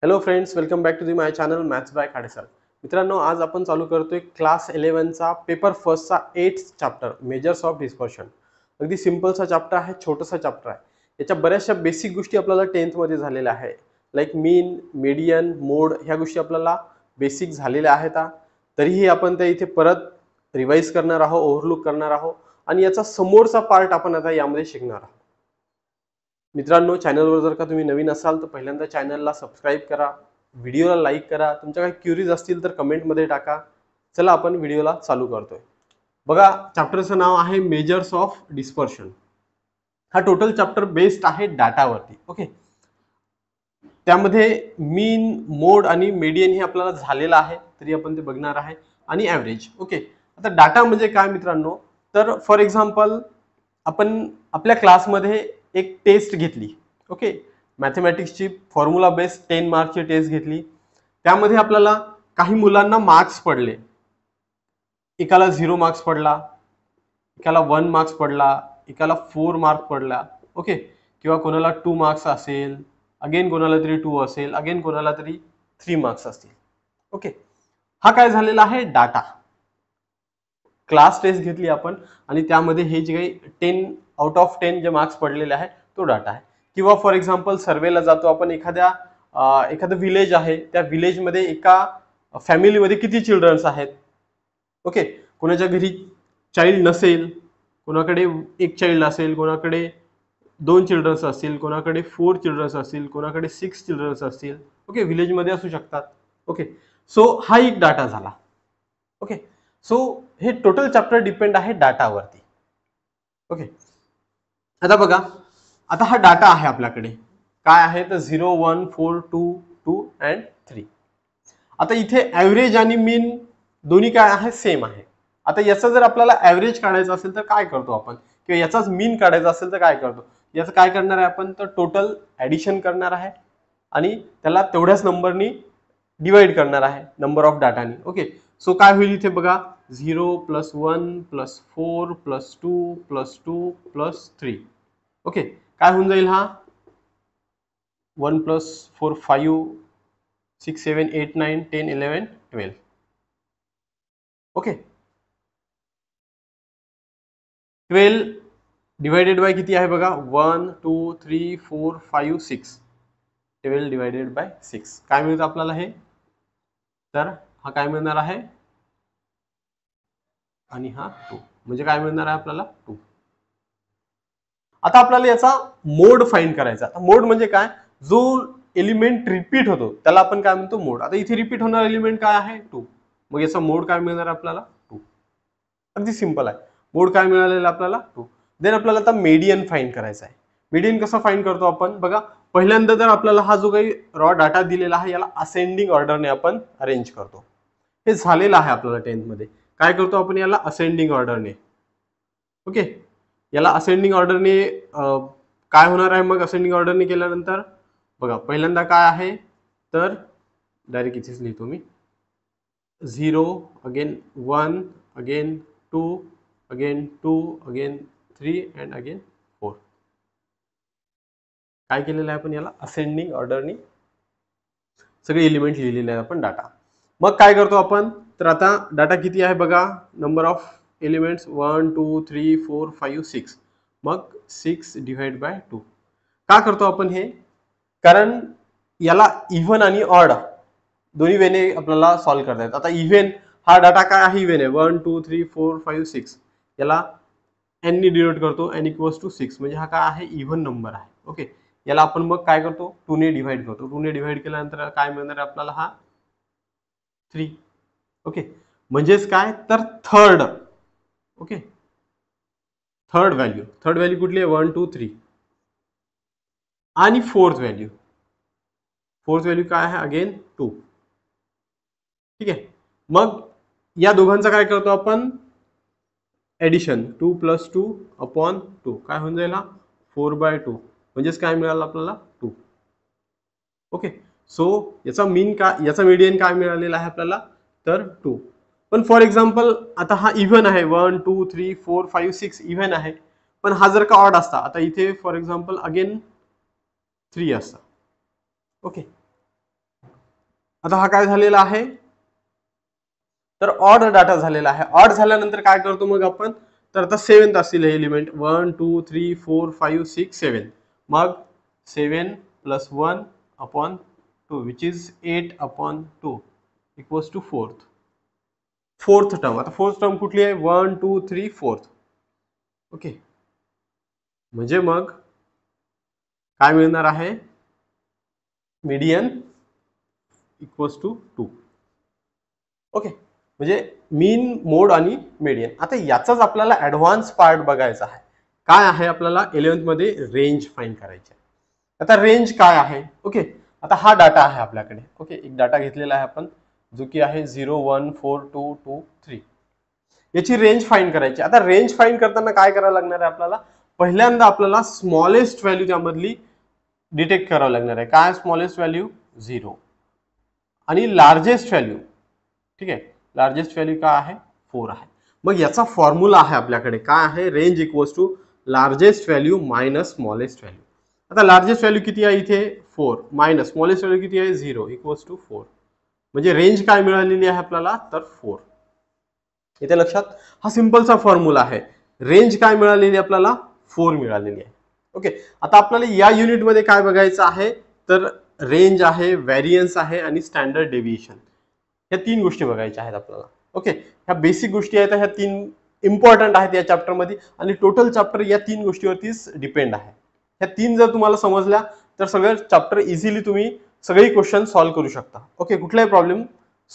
Hello friends, welcome back to my channel maths by Khade sir. मित्रांनो, आज आपण चालू करतोय क्लास 11चा पेपर फर्स्टचा 8th chapter measures of dispersion. अगदी सिंपलचा चॅप्टर आहे, छोटासा चॅप्टर आहे. याच्या बऱ्याचशा बेसिक गोष्टी आपल्याला 10th मध्ये झालेल्या आहे. लाईक मीन, मीडियन, मोड ह्या गोष्टी आपल्याला बेसिक झालेल्या आहेत. तरीही आपण त्या इथे परत रिवाइज करणार आहोत, ओव्हरलुक करणार आहोत आणि याचा समोरचा पार्ट आपण आता यामध्ये शिकणार आहोत. मित्रांनो, चॅनलवर जर का तुम्ही नवीन असाल तर पहिल्यांदा चॅनलला सबस्क्राइब करा, व्हिडिओला लाईक करा, तुमच्या काही क्युरीज असतील तर कमेंटमध्ये टाका. चला आपण व्हिडिओला चालू करतोय. बघा, चॅप्टरचं नाव आहे मेजर्स ऑफ डिस्पर्शन. हा टोटल चॅप्टर बेस्ड आहे डाटावरती. ओके, त्यामध्ये मीन, मोड आणि मीडियन हे आपल्याला झालेलं आहे, तरी आपण ते बघणार आहे, आणि ॲव्हरेज. ओके, आता डाटा म्हणजे काय मित्रांनो, तर फॉर एक्झाम्पल आपण आपल्या क्लासमध्ये एक टेस्ट घेतली. ओके, मॅथमॅटिक्सची फॉर्म्युला बेस्ड 10 मार्कची टेस्ट घेतली. त्यामध्ये आपल्याला काही मुलांना मार्क्स पडले. एकाला 0 मार्क्स पडला, एकाला 1 मार्क्स पडला, एकाला 4 मार्क्स पडला. ओके, किंवा कोणाला 2 मार्क्स असेल, अगेन कोणाला तरी 2 असेल, अगेन कोणाला तरी 3 मार्क्स असतील. ओके, हा काय झालेला आहे डाटा. क्लास टेस्ट घेतली आपण आणि त्यामध्ये हे जे काही 10 आउट ऑफ 10 जे मार्क्स पडलेले आहे तो डाटा आहे. किंवा फॉर एक्झाम्पल सर्वेला जातो आपण, एखादं विलेज आहे, त्या विलेजमध्ये एका फॅमिलीमध्ये किती चिल्ड्रन्स आहेत. ओके, कोणाच्या घरी चाइल्ड नसेल, कोणाकडे एक चाइल्ड असेल, कोणाकडे 2 चिल्ड्रन्स असतील, कोणाकडे 4 चिल्ड्रन्स असतील, कोणाकडे 6 चिल्ड्रन्स असतील. ओके, विलेजमध्ये असू शकतात. ओके, सो हा एक डाटा झाला. ओके, सो हे टोटल चॅप्टर डिपेंड आहे डाटावरती. ओके, आता बघा, आता हा डाटा आहे आपल्याकडे, काय आहे तर 0, 1, 4, 2, 2 अँड 3. आता इथे ॲव्हरेज आणि मीन दोन्ही काय आहे, सेम आहे. आता याचा जर आपल्याला ॲव्हरेज काढायचा असेल तर काय करतो आपण, किंवा याचाच मीन काढायचा असेल तर काय करतो. याचं काय करणार आहे आपण, तर टोटल ॲडिशन करणार आहे आणि त्याला तेवढ्याच नंबरनी डिवाइड करणार आहे, नंबर ऑफ डाटानी. ओके, सो काय होईल इथे बघा, 0 plus 1 plus 4 plus 2 plus 2 plus 3. Okay, काय होऊन जाईल हा, 1 प्लस 4 5 6 7 8 9 10 11 12. ओके, 12 डिवायडेड बाय किती आहे बघा, 1 2 3 4 5 6. 12 डिवायडेड बाय 6 काय मिळतं आपल्याला हे, तर हा काय मिळणार आहे आणि हा 2, म्हणजे काय मिळणार आहे आपल्याला 2. आता आपल्याला याचा मोड फाइंड करायचा. मोड म्हणजे काय, जो एलिमेंट रिपीट होतो त्याला आपण काय म्हणतो, मोड. आता इथे रिपीट होणारा एलिमेंट काय आहे, 2. मग याचा मोड काय मिळणार आपल्याला, 2. अगदी सिंपल आहे. मोड काय मिळालेला आपल्याला, 2. देन आपल्याला आता मीडियन फाइंड करायचा आहे. मीडियन कसं फाइंड करतो आपण बघा, पहिल्यांदा तर आपल्याला हा जो काही रॉ डाटा दिलेला आहे याला असेंडिंग ऑर्डरने आपण अरेंज करतो. हे झालेलं आहे आपल्याला 10th मध्ये. काय करतो आपण, याला असेंडिंग ऑर्डरने. ओके, याला असेंडिंग ऑर्डरने काय होणार आहे, मग असेंडिंग ऑर्डरने केल्यानंतर बघा, पहिल्यांदा काय आहे तर डायरेक्ट इथेच लिहितो मी, 0 again 1 again 2 again 2 again 3 and again 4. काय केलेलं आहे आपण, याला असेंडिंग ऑर्डरने सगळे एलिमेंट लिहिलेले आहेत आपण डाटा. मग काय करतो आपण, तर आता डाटा किती आहे बघा, नंबर ऑफ एलिमेंट्स 1 2 3 4 5 6. मग 6 डिवाइड बाय 2. का करतो आपण हे, कारण याला इव्हन आणि ऑड दोन्ही वेने आपल्याला सॉल्व्ह करता येतात. आता इव्हन हा डाटा काय आहे, इव्हन आहे, 1 2 3 4 5 6. याला n ने डिनोट करतो, n इक्वल्स टू 6, म्हणजे हा काय आहे, इव्हन नंबर आहे. ओके, याला आपण मग काय करतो, 2 ने डिवाइड करतो. 2 ने डिवाइड केल्यानंतर काय मिळणार आहे आपल्याला, हा 3. ओके, म्हणजेच काय तर थर्ड. ओके, थर्ड व्हॅल्यू कुठली आहे, 1 2 3. आणि फोर्थ व्हॅल्यू काय आहे, अगेन 2. ठीक आहे, मग या दोघांचा काय करतो आपण, ऍडिशन, 2 प्लस 2 अपॉन 2 काय होऊन जाईल, 4/2. म्हणजेच काय मिळालं आपल्याला, 2. ओके, सो याचा मीन काय, याचा मीडियन काय मिळालेला आहे आपल्याला, तर 2. पण फॉर एक्झाम्पल आता हा इव्हन आहे, 1 2 3 4 5 6 इव्हन आहे. पण हा जर का ऑड असता, आता इथे फॉर एक्झाम्पल अगेन 3 असता. ओके, आता हा काय झालेला आहे, तर ऑड डाटा झालेला आहे. ऑड झाल्यानंतर काय करतो मग आपण, तर आता 7th असतील हे एलिमेंट 1 2 3 4 5 6 7. मग 7 + 1 upon 2 which is 8 upon 2 equals to fourth term. आता फोर्थ टर्म कुठली आहे, 1 2 3 4. ओके, म्हणजे मग काय मिळणार आहे, मीडियन इक्वल्स टू 2. ओके, म्हणजे मीन, मोड आणि मीडियन. आता याचाच आपल्याला ऍडव्हान्स पार्ट बघायचा आहे. काय आहे, आपल्याला 11th मध्ये रेंज फाइंड करायची आहे. आता रेंज काय आहे, ओके, आता हा डाटा आहे आपल्याकडे. ओके, एक डाटा घेतलेला आहे आपण, जो की आहे 0 1 4 2 2 3. याची रेंज फाइंड करायची. आता रेंज फाइंड करताना काय करायला लागणार आहे आपल्याला, पहिल्यांदा आपल्याला स्मॉलेस्ट व्हॅल्यू त्यामधली डिटेक्ट करावं लागणार आहे. काय स्मॉलेस्ट व्हॅल्यू, 0, आणि लार्जेस्ट व्हॅल्यू, ठीक आहे, लार्जेस्ट व्हॅल्यू काय आहे, 4 आहे. मग याचा फॉर्म्युला आहे आपल्याकडे, काय आहे, range equals to largest value minus smallest value. आता लार्जेस्ट व्हॅल्यू किती आहे इथे, 4, मायनस स्मॉलेस्ट व्हॅल्यू किती आहे, 0, इक्वल्स टू 4. म्हणजे रेंज काय मिळालेली आहे आपल्याला, तर 4. इथे लक्षात, हा सिंपलचा फॉर्म्युला आहे. रेंज काय मिळालेली आपल्याला, 4 मिळालेली आहे. ओके, आता आपल्याला या युनिटमध्ये काय बघायचं आहे, तर रेंज आहे, व्हॅरियन्स आहे आणि स्टँडर्ड डेव्हिएशन. ह्या 3 गोष्टी बघायच्या आहेत आपल्याला. ओके, ह्या बेसिक गोष्टी आहेत, ह्या 3 इम्पॉर्टंट आहेत या चॅप्टरमध्ये, आणि टोटल चॅप्टर या 3 गोष्टीवरतीच डिपेंड आहे. ह्या 3 जर तुम्हाला समजल्या तर सगळं चॅप्टर इझिली तुम्ही सगळी क्वेश्चन सॉल्व्ह करू शकता. ओके, कुठलाही प्रॉब्लेम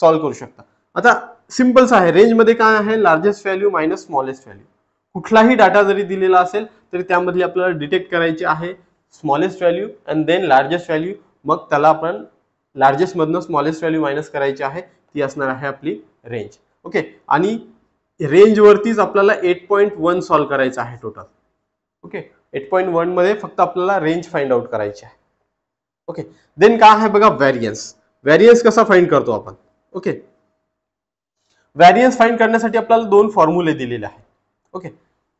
सॉल्व्ह करू शकता. आता सिंपलच आहे, रेंज मध्ये काय आहे, largest value minus smallest value. कुठलाही डाटा जरी दिलेला असेल तरी त्यामधली आपल्याला डिटेक्ट करायची आहे smallest value and then largest value. मग त्याला आपण लार्जेस्ट मधनं स्मॉलेस्ट व्हॅल्यू मायनस करायची आहे, ती असणार आहे आपली रेंज. ओके, आणि रेंज वरतीच आपल्याला 8.1 सॉल्व्ह करायचं आहे टोटल. ओके, 8.1 मध्ये फक्त आपल्याला रेंज फाइंड आउट करायची आहे. ओके, देन काय आहे बघा, व्हॅरियन्स. व्हॅरियन्स कसा फाइंड करतो आपण. ओके, व्हॅरियन्स फाइंड करण्यासाठी आपल्याला 2 फॉर्म्युले दिलेले आहेत. ओके,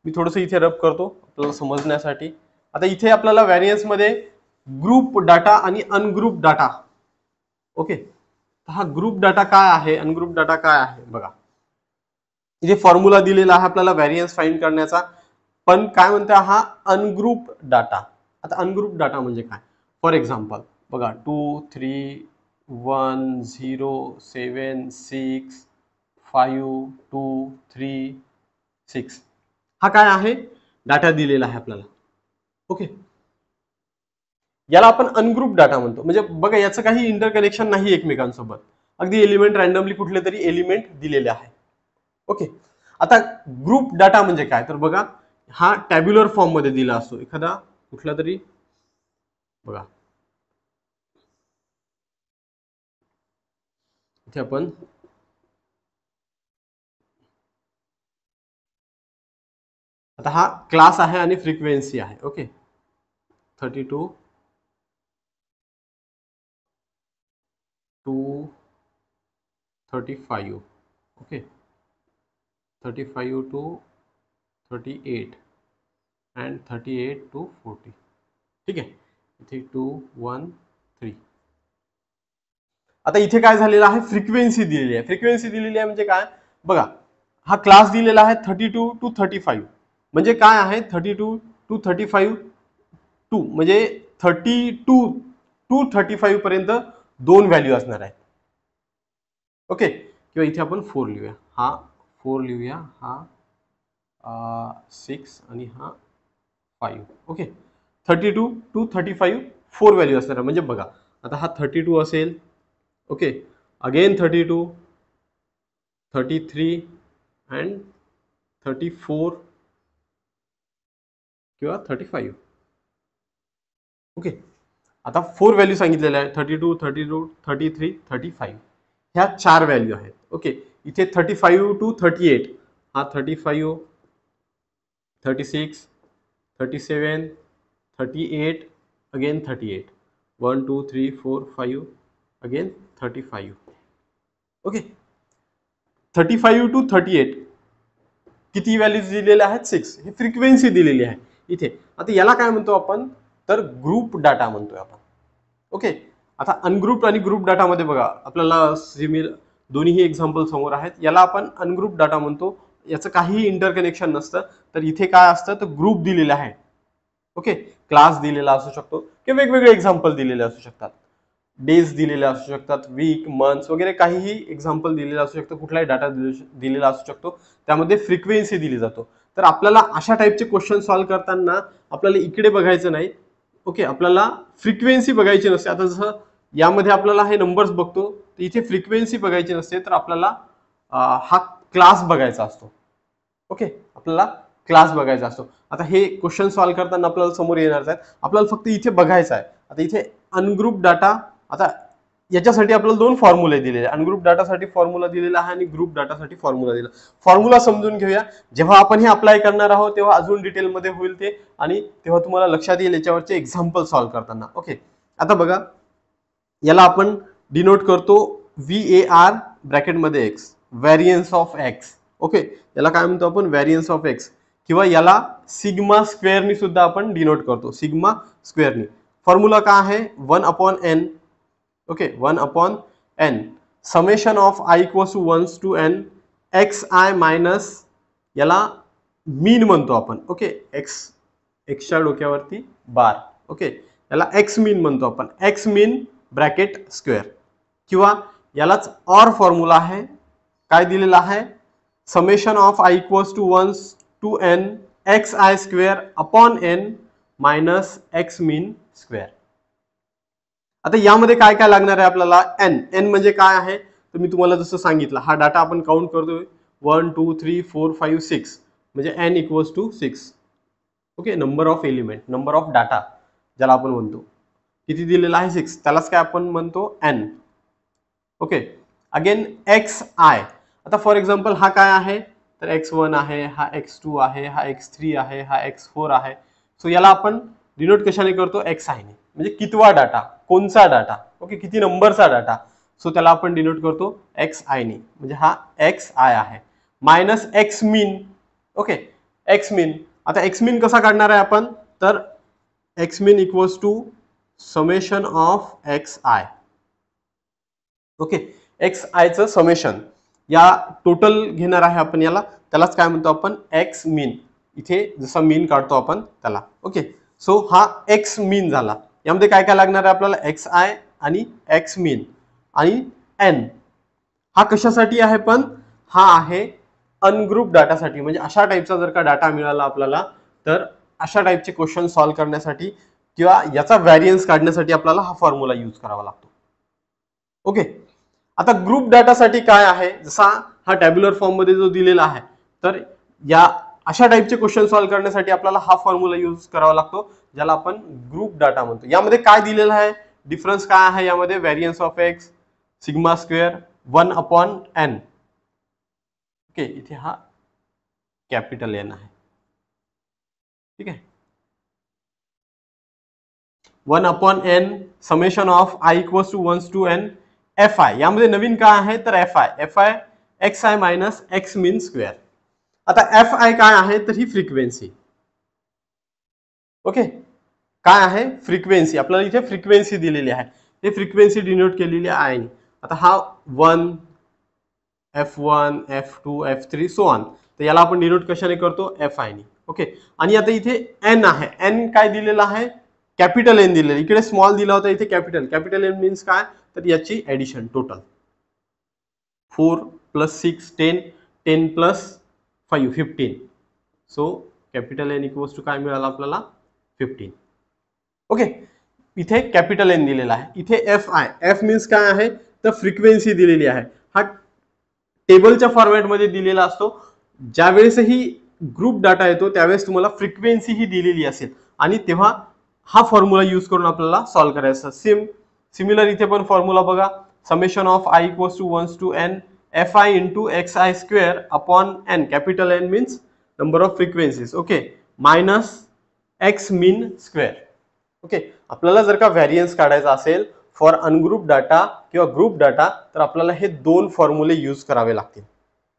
मी थोडंसं इथे रब करतो आपल्याला समजण्यासाठी. आता इथे आपल्याला व्हॅरियन्स मध्ये ग्रुप डाटा आणि अनग्रुप डाटा. ओके, हा ग्रुप डाटा काय आहे, अनग्रुप डाटा काय आहे बघा. इथे फॉर्म्युला दिलेला आहे आपल्याला व्हॅरियन्स फाइंड करण्याचा, पण काय म्हणते हा अनग्रुप डाटा. आता अनग्रुप डाटा म्हणजे काय, फॉर एक्झाम्पल बघा 2 3 1 0 7 6 5 2 3 6, हा काय आहे, डाटा दिलेला आहे आपल्याला. ओके, याला आपण अनग्रुप डाटा म्हणतो. म्हणजे बघा याचं काही इंटरकनेक्शन नाही एकमेकांसोबत, अगदी एलिमेंट रॅन्डमली कुठले तरी एलिमेंट दिलेले आहे. ओके, आता ग्रुप डाटा म्हणजे काय, तर बघा हा टॅब्युलर फॉर्म मध्ये दिला असतो एखादा कुठला तरी, बघा इथे आपण आता हा क्लास आहे आणि फ्रिक्वेन्सी आहे. Okay, 32 to 35. Okay, 35 to 38 and 38 to 40. ठीक आहे, इथे 2 1 3. आता इथे काय झालेलं आहे, फ्रिक्वेन्सी दिलेली आहे. फ्रिक्वेन्सी दिलेली आहे म्हणजे काय बघा, हा क्लास दिलेला आहे 32 टू 35. म्हणजे काय आहे, 32 टू 35 2 म्हणजे 32 टू 35 पर्यंत 2 व्हॅल्यू असणार आहेत. ओके, किंवा इथे आपण 4 लिहूया, हा 4 लिहूया, हा 6 आणि हा 5. ओके, 32 टू 35 4 व्हॅल्यू असणार. म्हणजे बघा आता हा 32 असेल, ओके, अगेन 32 33 अँड 34 किंवा 35. ओके, आता 4 व्हॅल्यू सांगितलेल्या आहे, 32 32 33 35. ह्या 4 व्हॅल्यू आहेत. ओके, इथे 35 टू 38, हा 35 36 37 38 अगेन 38 1 2 3 4 5 अगेन 35. ओके, 35 टू 38 किती व्हॅल्यूज दिलेल्या आहेत, 6. ही फ्रिक्वेन्सी दिलेली आहे इथे. आता याला काय म्हणतो आपण, तर ग्रुप डाटा म्हणतोय आपण. ओके, आता अनग्रुप्ड आणि ग्रुप डाटामध्ये बघा आपल्याला दोन्हीही एक्झाम्पल समोर आहेत. याला आपण अनग्रुप डाटा म्हणतो, याचं काहीही इंटरकनेक्शन नसतं. तर इथे काय असतं तर ग्रुप दिलेले आहे. ओके, क्लास दिलेला असू शकतो किंवा वेगवेगळे एक्झाम्पल दिलेले असू शकतात, डेज दिलेले असू शकतात, वीक, मंथ्स वगैरे काहीही एक्झाम्पल दिलेलं असू शकतं, कुठलाही डाटा दिलेला असू शकतो, त्यामध्ये फ्रिक्वेन्सी दिली जातो. तर आपल्याला अशा टाईपचे क्वेश्चन सॉल्व्ह करताना आपल्याला इकडे बघायचं नाही. ओके, आपल्याला फ्रिक्वेन्सी बघायची नसते. आता जसं यामध्ये आपल्याला हे नंबर्स बघतो, तर इथे फ्रिक्वेन्सी बघायची नसते, तर आपल्याला हा क्लास बघायचा असतो. ओके, आपल्याला क्लास बघायचा असतो. आता हे क्वेश्चन सॉल्व्ह करताना आपल्याला समोर येणार आहेत, आपल्याला फक्त इथे बघायचं आहे. आता इथे अनग्रुप डाटा, आता याच्यासाठी आपल्याला दोन फॉर्म्युले दिलेले, अनग्रुप डाटासाठी फॉर्म्युला दिलेला आहे आणि ग्रुप डाटासाठी फॉर्म्युला दिला. फॉर्म्युला समजून घेऊया. जेव्हा आपण हे अप्लाय करणार आहोत तेव्हा अजून डिटेलमध्ये होईल ते, आणि तेव्हा तुम्हाला लक्षात येईल याच्यावरचे एक्झाम्पल सॉल्व्ह करताना. ओके, आता बघा, याला आपण डिनोट करतो VAR ब्रॅकेटमध्ये X, variance of X. Okay, याला काय म्हणतो आपण, व्हॅरियन्स ऑफ एक्स, किंवा याला सिग्मा स्क्वेअरनी सुद्धा आपण डिनोट करतो, सिग्मा स्क्वेअरनी. फॉर्म्युला काय आहे, 1/n. Okay, 1/n summation of i equals to 1 to n xi minus, याला मीन म्हणतो आपण. ओके, एक्सच्या डोक्यावरती बार. ओके, याला एक्स मीन म्हणतो आपण, एक्स मीन ब्रॅकेट स्क्वेअर, किंवा यालाच ऑर फॉर्म्युला आहे. काय दिलेला आहे, summation of i equals to 1 to n xi square upon n minus x mean square. आता यामध्ये काय काय लागणार आहे आपल्याला, n म्हणजे काय आहे, तर मी तुम्हाला जसं सांगितलं, हा डाटा आपण काउंट करतोय 1 2 3 4 5 6, म्हणजे n equals to 6. Okay, number of element, number of data ज्याला आपण म्हणतो, किती दिलेला आहे 6, त्यालाच काय आपण म्हणतो n. Okay, again xi. आता फॉर एक्झाम्पल हा काय आहे, तर x1 आहे, हा x2 आहे, हा x3 आहे, हा x4 आहे. सो याला आपण डिनोट कशाने करतो, xi ने, म्हणजे कितवा डाटा, कोणचा डाटा. ओके, किती नंबरचा डाटा, सो त्याला आपण डिनोट करतो xi ने, म्हणजे हा xi आहे. Minus x mean. Okay, x mean. आता एक्स मीन कसा काढणार आहे आपण, तर x mean equals to summation of xi. Okay, xi चं समेशन, या टोटल घेणार आहे आपण याला, त्यालाच काय म्हणतो आपण, एक्स मीन. इथे जसा मीन काढतो आपण त्याला. ओके, सो हा एक्स मीन झाला. यामध्ये काय काय लागणार आहे आपल्याला, xi आणि एक्स मीन आणि n. हा कशासाठी आहे पण, हा आहे अनग्रुप डाटासाठी. म्हणजे अशा टाईपचा जर का डाटा मिळाला आपल्याला, तर अशा टाईपचे क्वेश्चन सॉल्व्ह करण्यासाठी किंवा याचा व्हॅरियन्स काढण्यासाठी आपल्याला हा फॉर्म्युला यूज करावा लागतो. ओके, आता ग्रुप डाटासाठी काय आहे, जसा हा टॅब्युलर फॉर्म मध्ये जो दिलेला आहे, तर या अशा टाईपचे क्वेश्चन सॉल्व्ह करण्यासाठी आपल्याला हा फॉर्म्युला यूज करावा लागतो, ज्याला आपण ग्रुप डाटा म्हणतो. यामध्ये काय दिलेलं आहे, डिफरन्स काय आहे यामध्ये, variance of x, sigma square, 1/n. Okay, इथे हा कॅपिटल एन आहे. ठीक आहे, 1/n summation of i equals to 1 to n fi. यामध्ये नवीन काय आहे, तर fi xi minus x mean square. आता fi काय आहे, तर ही फ्रिक्वेन्सी. ओके, काय आहे, फ्रिक्वेन्सी. आपल्याला इथे फ्रिक्वेन्सी दिलेली आहे, हे फ्रिक्वेन्सी डिनोट केलेली आहे. आता हा 1, f1, f2, f3 so on, तर याला आपण डिनोट कशाने करतो, fi ने. ओके, आणि आता इथे n आहे, n काय दिलेला आहे, कॅपिटल एन दिलेलं, इकडे स्मॉल दिला होता, इथे कॅपिटल. कॅपिटल एन मीन्स काय, तर याची addition total 4 + 6 10, 10 + 5 15. So capital N equals to काय मिळालं आपल्याला, 15. ओके, इथे कॅपिटल एन दिलेला आहे, इथे एफ मीन्स काय आहे, तर फ्रिक्वेन्सी दिलेली आहे. हा टेबलच्या फॉर्मॅटमध्ये दिलेला असतो. ज्यावेळेसही ग्रुप डाटा येतो त्यावेळेस तुम्हाला फ्रिक्वेन्सी ही दिलेली असेल, आणि तेव्हा हा फॉर्म्युला यूज करून आपल्याला सॉल्व्ह करायचा. सिमिलर इथे पण फॉर्म्युला बघा, summation of i equals to 1 to n fi into xi square upon n, capital N means number of frequencies. Okay, minus x mean square. Okay, आपल्याला जर का व्हॅरियन्स काढायचा असेल फॉर अनग्रुप डाटा किंवा group data, तर आपल्याला हे दोन फॉर्म्युले यूज करावे लागतील.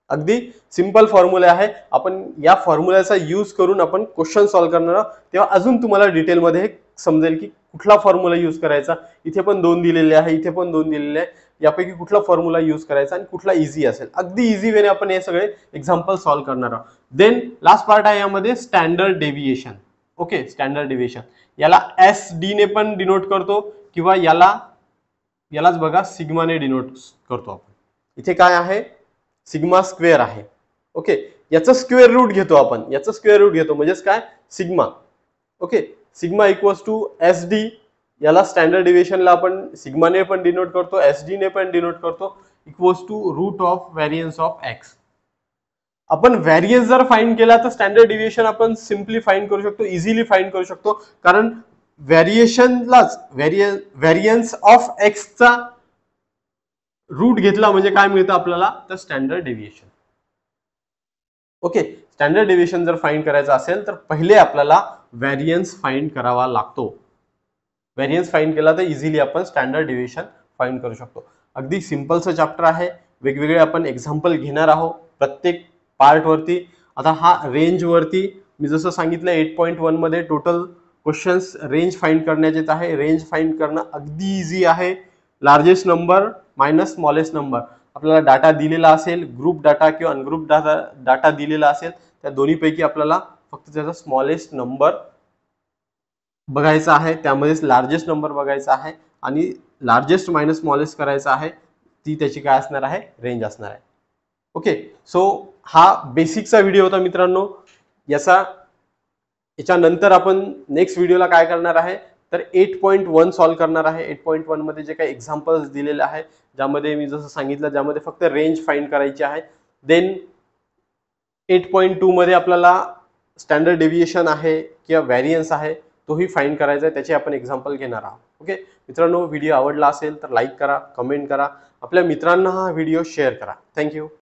अगदी सिंपल फॉर्म्युला आहे. आपण या फॉर्म्युल्याचा यूज करून आपण क्वेश्चन सॉल्व्ह करणार आहोत. तेव्हा अजून तुम्हाला डिटेलमध्ये समजेल की कुठला फॉर्म्युला यूज करायचा. इथे पण 2 दिलेले आहे, इथे पण 2 दिलेले आहे. यापैकी कुठला फॉर्म्युला यूज करायचा आणि कुठला इझी असेल. अगदी इझी वेने आपण हे सगळे एक्झाम्पल सॉल्व्ह करणार आहोत. देन लास्ट पार्ट आहे यामध्ये standard deviation. Okay, standard deviation याला SD ने पण डिनोट करतो किंवा यालाच बघा सिग्माने डिनोट करतो आपण. इथे काय आहे, सिग्मा स्क्वेअर आहे. ओके, याचं स्क्वेअर रूट घेतो आपण, याचं स्क्वेअर रूट घेतो म्हणजेच काय sigma. Okay, sigma equals to SD. याला स्टँडर्ड डेव्हिएशनला आपण सिग्माने पण डिनोट करतो, SD ने पण डिनोट करतो, equals to root of variance of x. आपण व्हेरियन्स जर फाइंड केला तर स्टँडर्ड डेव्हिएशन आपण सिम्पली फाइंड करू शकतो, इझिली फाइंड करू शकतो. कारण व्हेरिएशनलाच व्हेरियन्स ऑफ x चा रूट घेतला म्हणजे काय मिळतं आपल्याला, तर standard deviation. Okay, standard deviation जर फाइंड करायचा असेल तर पहिले आपल्याला व्हेरियन्स फाइंड करावा लागतो. व्हेरियन्स फाइंड केला तर इझिली आपण स्टँडर्ड डेव्हिएशन फाइंड करू शकतो. अगदी सिंपलचं चॅप्टर आहे. वेगवेगळे आपण एक्झाम्पल घेणार आहोत प्रत्येक पार्ट वरती. आता हा रेंज वरती मी जसं सांगितलं 8.1 मध्ये टोटल क्वेश्चन्स रेंज फाइंड करण्याचे आहे. रेंज फाइंड करणं अगदी इझी आहे. Largest number minus smallest number. आपल्याला डाटा दिलेला असेल, ग्रुप डाटा किंवा अनग्रुप डाटा दिलेला असेल, त्या दोन्हीपैकी आपल्याला फक्त त्याचा स्मॉलेस्ट नंबर बघायचा आहे, त्यामध्येच लार्जेस्ट नंबर बघायचा आहे आणि लार्जेस्ट मायनस स्मॉलेस्ट करायचा आहे. ती त्याची काय असणार आहे, रेंज असणार आहे. ओके, सो हा बेसिकचा व्हिडिओ होता मित्रांनो. याच्यानंतर आपण नेक्स्ट व्हिडिओला काय करणार आहे तर 8.1 सॉल्व्ह करणार आहे. 8.1 मध्ये जे काही एक्झाम्पल्स दिलेले आहे, ज्यामध्ये मी जसं सांगितलं ज्यामध्ये फक्त रेंज फाइंड करायची आहे. देन 8.2 मध्ये आपल्याला स्टँडर्ड डेव्हिएशन आहे किंवा व्हेरियन्स आहे तोही फाइंड करायचा आहे, त्याचे आपण एक्झाम्पल घेणार आहोत. ओके मित्रांनो, व्हिडिओ आवडला असेल तर लाईक करा, कमेंट करा, आपल्या मित्रांना हा व्हिडिओ शेअर करा. थँक्यू.